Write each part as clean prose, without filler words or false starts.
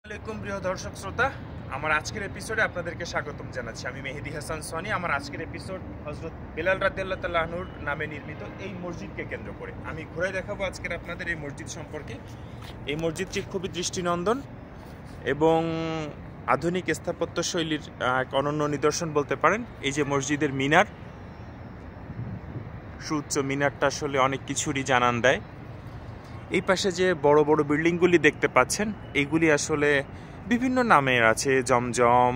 আসসালামু প্রিয় দর্শক শ্রোতা, আমার আজকের এপিসোডে আপনাদেরকে স্বাগতম জানাচ্ছি। আমি মেহেদি হাসান সনি। আমার আজকের এপিসোড হযরত বেলাল রাদিয়াল্লাহু তাআলা আনহুর নামে নির্মিত এই মসজিদকে কেন্দ্র করে। আমি ঘুরে দেখাবো আজকের আপনাদের এই মসজিদ সম্পর্কে। এই মসজিদটি খুবই দৃষ্টিনন্দন এবং আধুনিক স্থাপত্য শৈলীর এক অনন্য নিদর্শন বলতে পারেন। এই যে মসজিদের মিনার, সুউচ্চ মিনারটা আসলে অনেক কিছুরই জানান দেয়। এই পাশে যে বড় বড় বিল্ডিংগুলি দেখতে পাচ্ছেন, এইগুলি আসলে বিভিন্ন নামের আছে, জমজম,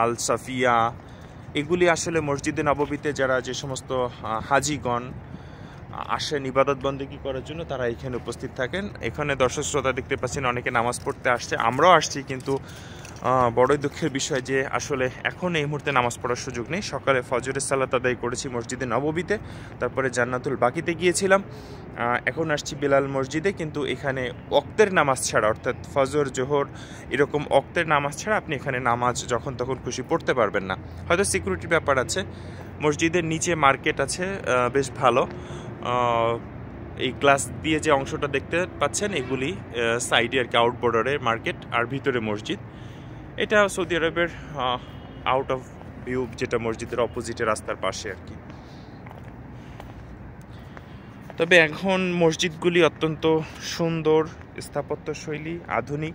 আল সাফিয়া। এগুলি আসলে মসজিদে নববীতে যারা যে সমস্ত হাজিগণ আসেন ইবাদত বন্দেগী করার জন্য, তারা এখানে উপস্থিত থাকেন। এখানে দর্শক শ্রোতা দেখতে পাচ্ছেন অনেকে নামাজ পড়তে আসছে, আমরাও আসছি, কিন্তু বড়ই দুঃখের বিষয় যে আসলে এখন এই মুহূর্তে নামাজ পড়ার সুযোগ নেই। সকালে ফজরের সালাত আদায় করেছি মসজিদে নববীতে, তারপরে জান্নাতুল বাকিতে গিয়েছিলাম, এখন আসছি বেলাল মসজিদে। কিন্তু এখানে ওয়াক্তের নামাজ ছাড়া, অর্থাৎ ফজর জোহর এরকম ওয়াক্তের নামাজ ছাড়া আপনি এখানে নামাজ যখন তখন খুশি পড়তে পারবেন না। হয়তো সিকিউরিটির ব্যাপার আছে। মসজিদের নিচে মার্কেট আছে, বেশ ভালো। এই গ্লাস দিয়ে যে অংশটা দেখতে পাচ্ছেন, এগুলি সাইডে আর কি আউট বর্ডারের মার্কেট, আর ভিতরে মসজিদ। এটা সৌদি আরবের আউট অফ ভিউ, যেটা মসজিদের অপোজিটে রাস্তার পাশে আর কি। তবে এখন মসজিদগুলি অত্যন্ত সুন্দর, স্থাপত্য শৈলী আধুনিক,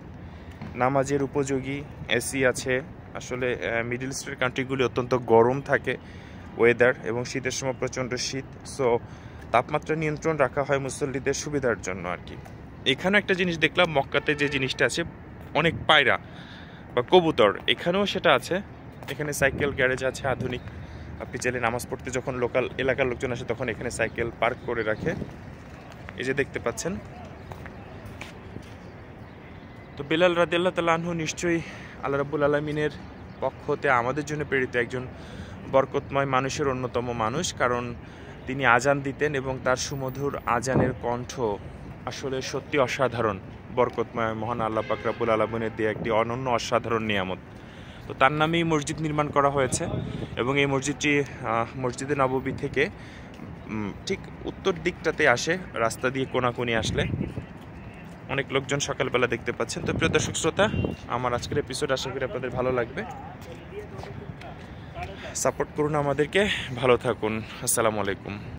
নামাজের উপযোগী, এসি আছে। আসলে মিডল ইস্টের কান্ট্রিগুলি অত্যন্ত গরম থাকে ওয়েদার, এবং শীতের সময় প্রচণ্ড শীত। সো তাপমাত্রা নিয়ন্ত্রণ রাখা হয় মুসল্লিদের সুবিধার জন্য আর কি। এখানেও একটা জিনিস দেখলাম, মক্কাতে যে জিনিসটা আছে, অনেক পায়রা বা কবুতর, এখানেও সেটা আছে। এখানে সাইকেল গ্যারেজ আছে আধুনিক। আপনি চাইলে নামাজ পড়তে যখন লোকাল এলাকার লোকজন আসে, তখন এখানে সাইকেল পার্ক করে রাখে। এই যে দেখতে পাচ্ছেন। তো বেলাল রাদিয়াল্লাহু তাআলা আনহু নিশ্চয়ই আল্লাহ রাব্বুল আলামিনের পক্ষ হতে আমাদের জন্য প্রেরিত একজন বরকতময় মানুষের অন্যতম মানুষ, কারণ তিনি আজান দিতেন এবং তার সুমধুর আজানের কণ্ঠ আসলে সত্যি অসাধারণ। বরকতময় মহান আল্লাহ পাক রব্বুল আলামিনের দিয়ে একটি অনন্য অসাধারণ নিয়ামত। তো তার নামেই মসজিদ নির্মাণ করা হয়েছে, এবং এই মসজিদটি মসজিদে নববী থেকে ঠিক উত্তর দিকটাতে আসে, রাস্তা দিয়ে কোনাকুনি আসলে অনেক লোকজন সকালবেলা দেখতে পাচ্ছেন। তো প্রিয় দর্শক শ্রোতা, আমার আজকের এপিসোড আশা করি আপনাদের ভালো লাগবে। সাপোর্ট করুন আমাদেরকে, ভালো থাকুন। আসসালামু আলাইকুম।